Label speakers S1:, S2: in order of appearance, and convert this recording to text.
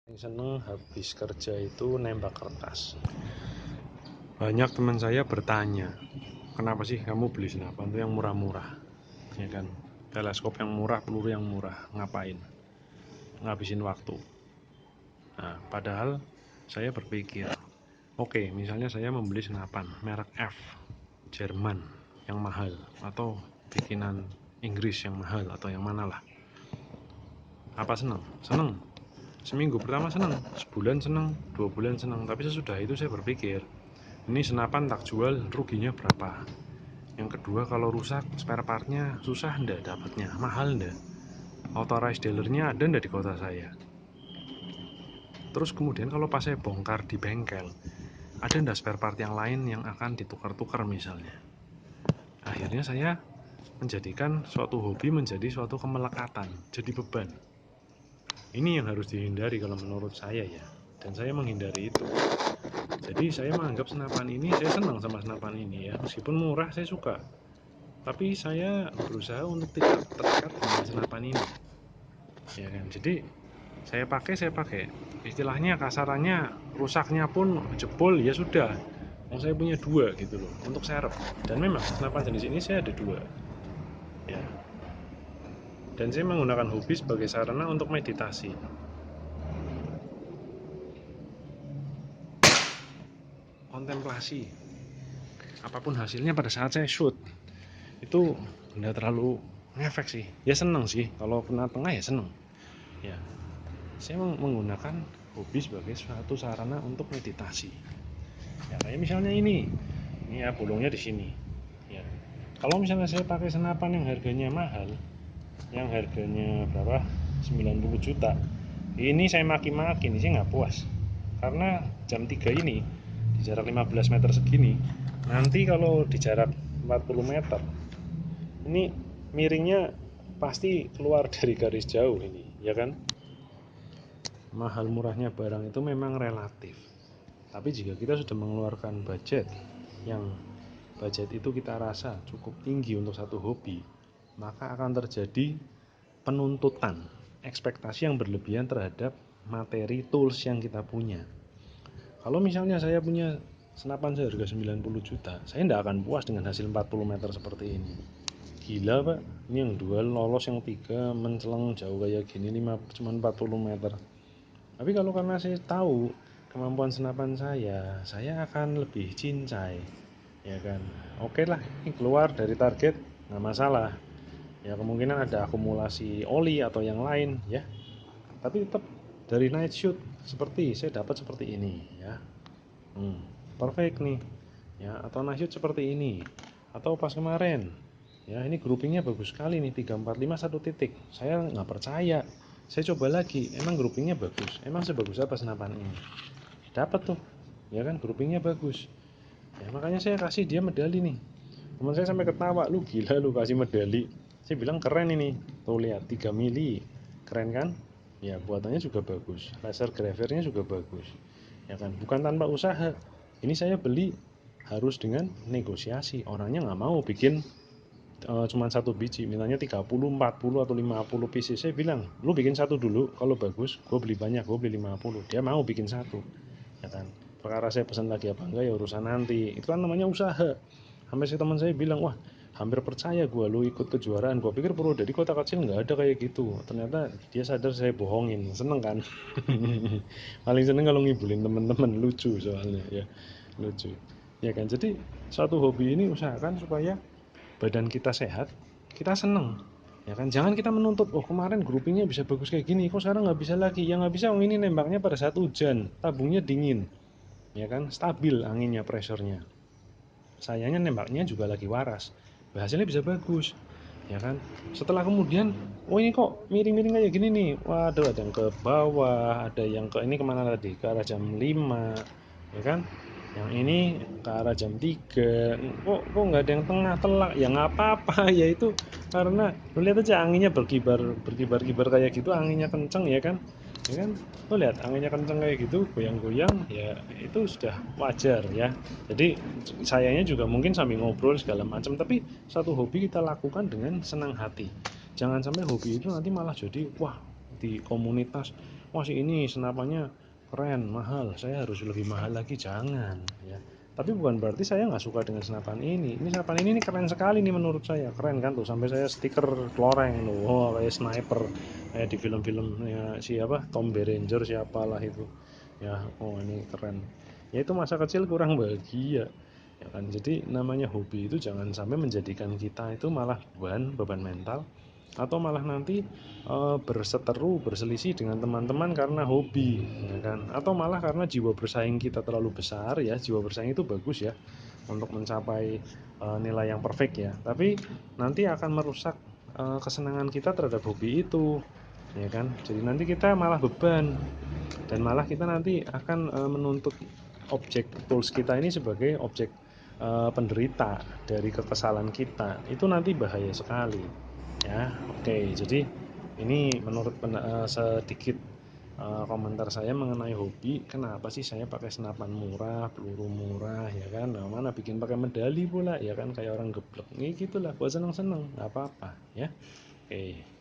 S1: Yang seneng habis kerja itu nembak kertas. Banyak teman saya bertanya, kenapa sih kamu beli senapan tuh yang murah-murah, ya kan? Teleskop yang murah, peluru yang murah, ngapain? Ngabisin waktu. Nah, padahal saya berpikir, oke, misalnya saya membeli senapan merek F, Jerman yang mahal, atau bikinan Inggris yang mahal, atau yang mana lah. Apa seneng? Seneng. Seminggu pertama senang, sebulan senang, 2 bulan senang. Tapi sesudah itu saya berpikir, ini senapan tak jual, ruginya berapa? Yang kedua, kalau rusak spare partnya susah ndak dapatnya, mahal ndak? Authorized dealernya ada ndak di kota saya? Terus kemudian kalau pas saya bongkar di bengkel, ada ndak spare part yang lain yang akan ditukar-tukar misalnya? Akhirnya saya menjadikan suatu hobi menjadi suatu kemelekatan, jadi beban. Ini yang harus dihindari kalau menurut saya ya. Dan saya menghindari itu. Jadi saya menganggap senapan ini, saya senang sama senapan ini ya. Meskipun murah saya suka. Tapi saya berusaha untuk tidak terikat dengan senapan ini. Ya kan. Jadi saya pakai. Istilahnya kasarannya rusaknya pun jebol ya sudah. Saya punya 2 gitu loh untuk serep. Dan memang senapan jenis ini saya ada 2. Ya. Dan saya menggunakan hobi sebagai sarana untuk meditasi. Kontemplasi. Apapun hasilnya pada saat saya shoot itu nggak terlalu ngefek sih. Ya seneng sih, kalau kena tengah ya seneng. Ya, saya menggunakan hobi sebagai suatu sarana untuk meditasi. Ya kayak misalnya ini ya bolongnya di sini. Ya, kalau misalnya saya pakai senapan yang harganya mahal, yang harganya berapa? 90 juta. Ini saya maki-maki nih, saya nggak puas. Karena jam 3 ini di jarak 15 meter segini, nanti kalau di jarak 40 meter ini miringnya pasti keluar dari garis jauh ini, ya kan? Mahal murahnya barang itu memang relatif. Tapi jika kita sudah mengeluarkan budget yang budget itu kita rasa cukup tinggi untuk satu hobi, maka akan terjadi penuntutan, ekspektasi yang berlebihan terhadap materi tools yang kita punya. Kalau misalnya saya punya senapan seharga 90 juta, saya tidak akan puas dengan hasil 40 meter seperti ini. Gila pak, ini yang 2 lolos, yang 3 menceleng jauh kayak gini, cuma 40 meter. Tapi kalau karena saya tahu kemampuan senapan saya akan lebih cincai, ya kan. Oke lah, ini keluar dari target nggak masalah. Ya kemungkinan ada akumulasi oli atau yang lain ya. Tapi tetap dari night shoot seperti saya dapat seperti ini ya. Perfect nih. Ya, atau night shoot seperti ini. Atau pas kemarin ya, ini groupingnya bagus sekali nih, 3 4 5 1 titik. Saya nggak percaya, saya coba lagi, emang groupingnya bagus, emang sebagus apa senapan ini? Dapat tuh ya kan, groupingnya bagus ya. Makanya saya kasih dia medali nih. Teman saya sampai ketawa, lu gila lu kasih medali. Saya bilang keren ini, tuh lihat 3 mili, keren kan ya, buatannya juga bagus, laser gravernya juga bagus ya kan, bukan tanpa usaha. Ini saya beli harus dengan negosiasi, orangnya nggak mau bikin cuma satu biji, mintanya 30, 40 atau 50 pieces. Saya bilang, lu bikin satu dulu, kalau bagus gue beli banyak, gue beli 50. Dia mau bikin satu ya kan. Perkara saya pesan lagi apa enggak ya urusan nanti, itu kan namanya usaha. Sampai si teman saya bilang, wah hampir percaya gue lu ikut kejuaraan. Gue pikir perlu dari kota kecil nggak ada kayak gitu. Ternyata dia sadar saya bohongin. Seneng kan? Paling seneng kalau ngibulin teman-teman, lucu soalnya ya, lucu ya kan. Jadi suatu hobi ini usahakan supaya badan kita sehat, kita seneng ya kan. Jangan kita menuntut, oh kemarin groupingnya bisa bagus kayak gini, kok sekarang nggak bisa lagi. Ya nggak bisa, ini nembaknya pada saat hujan, tabungnya dingin ya kan, stabil anginnya, presornya. Sayangnya nembaknya juga lagi waras, hasilnya bisa bagus ya kan. Setelah kemudian, oh ini kok miring-miring kayak gini nih, waduh, ada yang ke bawah, ada yang ke ini, kemana tadi, ke arah jam 5 ya kan, yang ini ke arah jam 3. Kok nggak ada yang tengah telak, ya nggak apa-apa. Ya itu karena lu lihat aja anginnya berkibar-kibar kayak gitu, anginnya kenceng ya kan, lo lihat anginnya kenceng kayak gitu, goyang-goyang, ya itu sudah wajar ya. Jadi sayangnya juga mungkin sambil ngobrol segala macam, tapi satu hobi kita lakukan dengan senang hati. Jangan sampai hobi itu nanti malah jadi wah, di komunitas, wah si ini senapannya keren, mahal, saya harus lebih mahal lagi, jangan ya. Tapi bukan berarti saya nggak suka dengan senapan ini. Ini senapan ini keren sekali nih menurut saya, keren kan tuh, sampai saya stiker loreng tuh, oh kayak sniper, kayak di film-film ya, siapa Tom Berenger siapalah itu ya, oh ini keren. Ya itu masa kecil kurang bahagia ya kan. Jadi namanya hobi itu jangan sampai menjadikan kita itu malah beban mental, atau malah nanti berseteru, berselisih dengan teman-teman karena hobi, ya kan? Atau malah karena jiwa bersaing kita terlalu besar ya. Jiwa bersaing itu bagus ya untuk mencapai nilai yang perfect ya. Tapi nanti akan merusak kesenangan kita terhadap hobi itu, ya kan? Jadi nanti kita malah beban, dan malah kita nanti akan menuntut objek tools kita ini sebagai objek penderita dari kekesalan kita. Itu nanti bahaya sekali ya. Oke, jadi ini menurut sedikit komentar saya mengenai hobi. Kenapa sih saya pakai senapan murah, peluru murah, ya kan? Nah, mana bikin pakai medali pula, ya kan, kayak orang geblek nih, gitulah buat seneng-seneng, nggak apa-apa ya. Oke.